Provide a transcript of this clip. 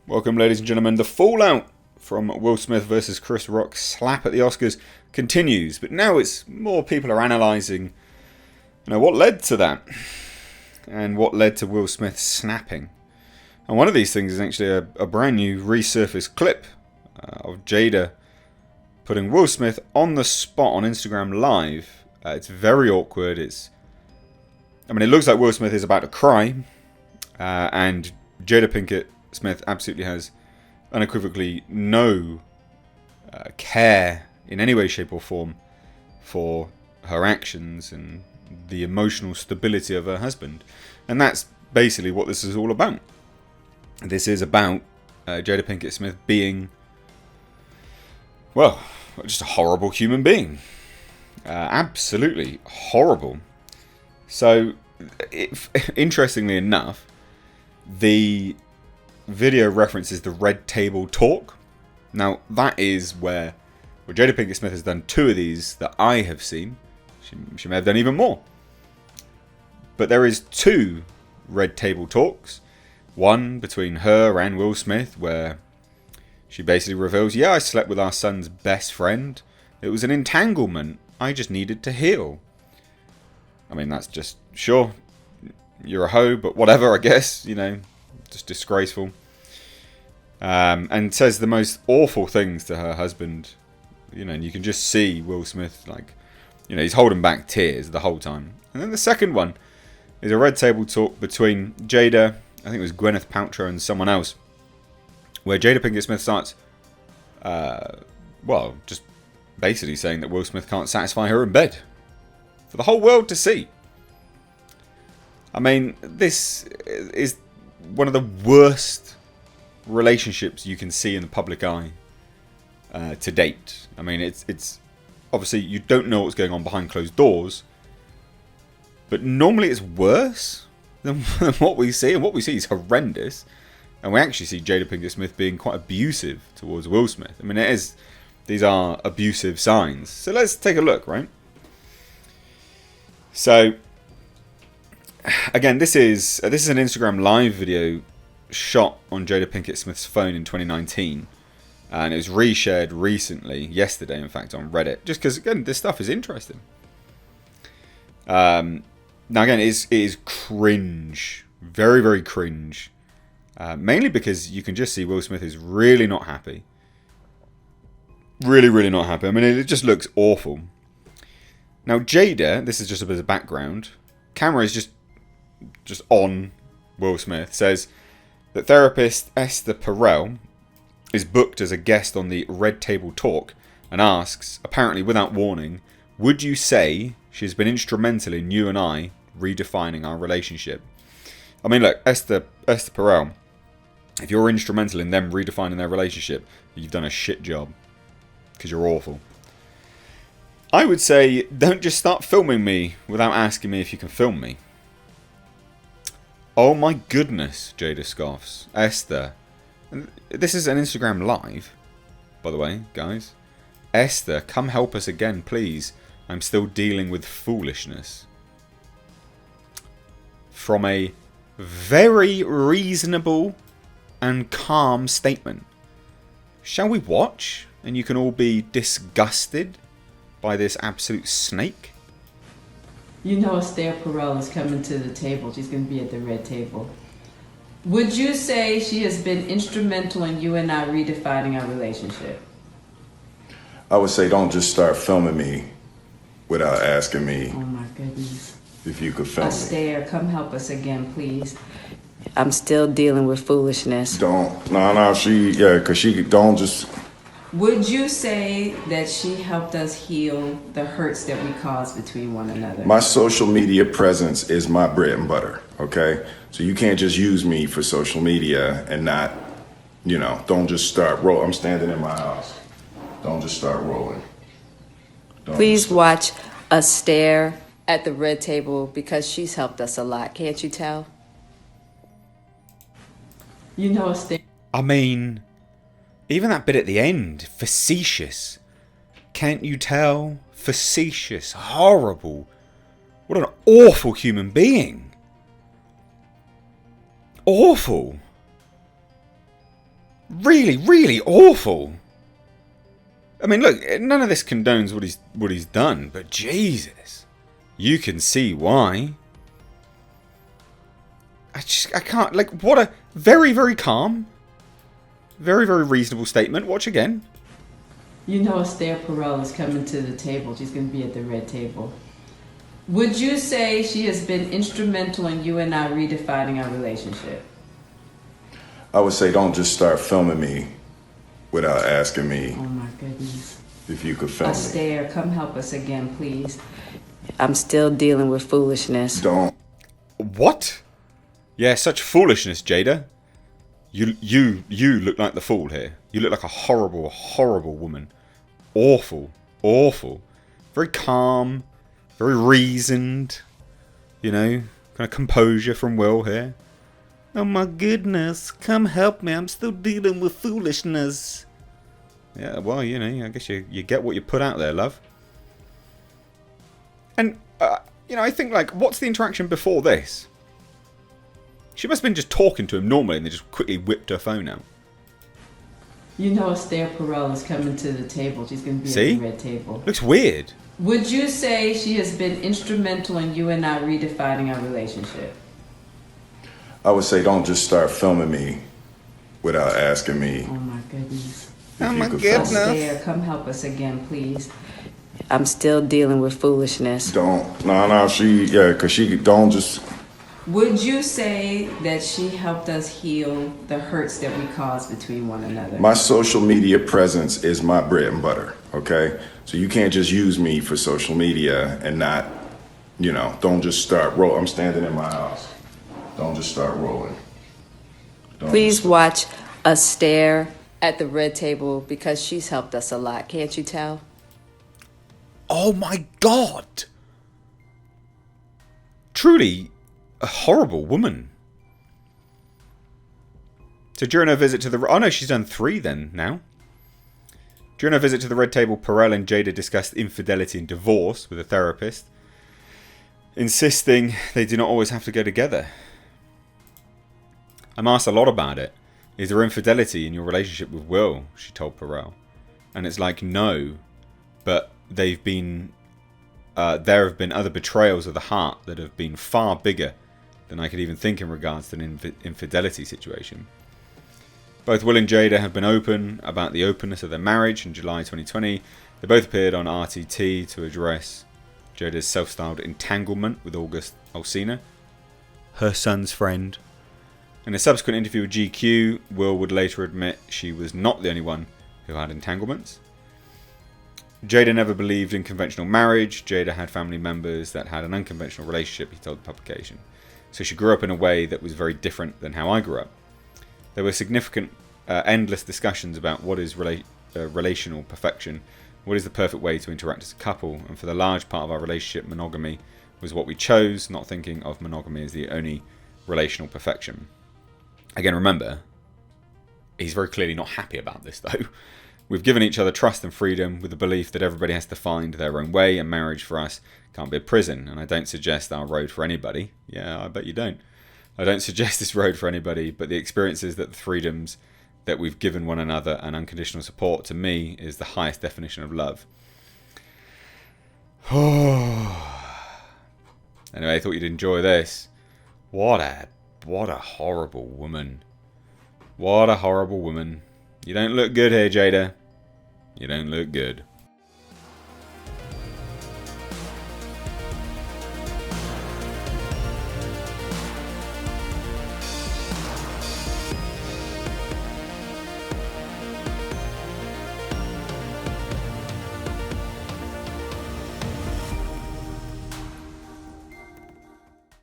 Welcome, ladies and gentlemen. The fallout from Will Smith versus Chris Rock's slap at the Oscars continues, but now it's more people are analysing, what led to that, and what led to Will Smith snapping. And one of these things is actually a brand new resurfaced clip of Jada putting Will Smith on the spot on Instagram Live. It's very awkward. It looks like Will Smith is about to cry, and Jada Pinkett Smith absolutely has unequivocally no care in any way, shape or form for her actions and the emotional stability of her husband. And that's basically what this is all about. This is about Jada Pinkett Smith being, well, just a horrible human being. Absolutely horrible. So, interestingly enough, the video references the Red Table Talk. Now, that is where Jada Pinkett Smith has done 2 of these that I have seen. She may have done even more. But there is 2 Red Table Talks. One between her and Will Smith, where she basically reveals, yeah, I slept with our son's best friend. It was an entanglement. I just needed to heal. That's just, sure, you're a hoe, but whatever, I guess, just disgraceful. And says the most awful things to her husband. And you can just see Will Smith, he's holding back tears the whole time. And then the second one is a Red Table Talk between Jada, I think it was Gwyneth Paltrow, and someone else, where Jada Pinkett Smith starts, just basically saying that Will Smith can't satisfy her in bed for the whole world to see. This is one of the worst relationships you can see in the public eye to date. It's obviously you don't know what's going on behind closed doors, but normally it's worse than what we see, and what we see is horrendous. And we actually see Jada Pinkett Smith being quite abusive towards Will Smith. These are abusive signs. So let's take a look, right? So again, this is an Instagram Live video shot on Jada Pinkett Smith's phone in 2019, and it was reshared recently, yesterday in fact, on Reddit, just because again this stuff is interesting. Now again, it is cringe, very, very cringe, mainly because you can just see Will Smith is really not happy, really, really not happy. It just looks awful. Now Jada, this is just a bit of background, camera is just on Will Smith, says that therapist Esther Perel is booked as a guest on the Red Table Talk and asks, apparently without warning, would you say she's been instrumental in you and I redefining our relationship? Look, Esther Perel, if you're instrumental in them redefining their relationship, you've done a shit job, because you're awful. I would say, don't just start filming me without asking me if you can film me. Oh my goodness, Jada scoffs. Esther. This is an Instagram Live, by the way, guys. Esther, come help us again, please. I'm still dealing with foolishness. From a very reasonable and calm statement. Shall we watch? And you can all be disgusted by this absolute snake? Esther Perel is coming to the table. She's going to be at the Red Table. Would you say she has been instrumental in you and I redefining our relationship? I would say don't just start filming me without asking me. Oh my goodness. If you could film me. Esther, come help us again, please. I'm still dealing with foolishness. Because she don't just... Would you say that she helped us heal the hurts that we caused between one another? My social media presence is my bread and butter, okay? So you can't just use me for social media and not, don't just start rolling. I'm standing in my house. Don't just start rolling. Please watch us stare at the Red Table because she's helped us a lot. Can't you tell? Esther. Even that bit at the end, facetious. Can't you tell? facetious, horrible. What an awful human being. Awful. Really, really awful. I mean, look, none of this condones what he's done, but Jesus, you can see why. I can't, like, what a very, very calm, very, very reasonable statement. Watch again. You know Esther Perel is coming to the table. She's going to be at the red table. Would you say she has been instrumental in you and I redefining our relationship? I would say don't just start filming me without asking me Oh my goodness. if you could film me. Esther, come help us again, please. I'm still dealing with foolishness. Don't. What? Yeah, such foolishness, Jada. You look like the fool here. You look like a horrible, horrible woman. Awful, awful. Very calm, very reasoned. You know, kind of composure from Will here. Oh my goodness, come help me. I'm still dealing with foolishness. Yeah, well, you know, I guess you get what you put out there, love. And, you know, I think, like, what's the interaction before this? She must have been just talking to him normally and they just quickly whipped her phone out. You know Esther Perel is coming to the table. She's going to be See? at the red table. Looks weird. Would you say she has been instrumental in you and I redefining our relationship? I would say don't just start filming me without asking me Oh my goodness. if Oh you my could film goodness. me. Esther, come help us again, please. I'm still dealing with foolishness. Don't. No, because she don't just. Would you say that she helped us heal the hurts that we caused between one another? My social media presence is my bread and butter, okay? So you can't just use me for social media and not, you know, don't just start roll. I'm standing in my house. Don't just start rolling. Don't Please just- watch us stare at the red table because she's helped us a lot. Can't you tell? Oh my god! Truly a horrible woman. So during her visit to the... Oh no, she's done 3 then, now. During her visit to the Red Table, Perel and Jada discussed infidelity and divorce with a therapist, insisting they do not always have to go together. I'm asked a lot about it. Is there infidelity in your relationship with Will? She told Perel. And it's like, no. But they've been... there have been other betrayals of the heart that have been far bigger than I could even think in regards to an infidelity situation. Both Will and Jada have been open about the openness of their marriage in July 2020. They both appeared on RTT to address Jada's self-styled entanglement with August Alsina, her son's friend. In a subsequent interview with GQ, Will would later admit she was not the only one who had entanglements. Jada never believed in conventional marriage. Jada had family members that had an unconventional relationship, he told the publication. So she grew up in a way that was very different than how I grew up. There were significant, endless discussions about what is relational perfection, what is the perfect way to interact as a couple, and for the large part of our relationship, monogamy was what we chose, not thinking of monogamy as the only relational perfection. Again, remember, he's very clearly not happy about this, though. We've given each other trust and freedom with the belief that everybody has to find their own way, and marriage for us can't be a prison. And I don't suggest our road for anybody. Yeah, I bet you don't. I don't suggest this road for anybody, but the experiences that the freedoms that we've given one another and unconditional support, to me, is the highest definition of love. Anyway, I thought you'd enjoy this. What a horrible woman. What a horrible woman. You don't look good here, Jada. You don't look good.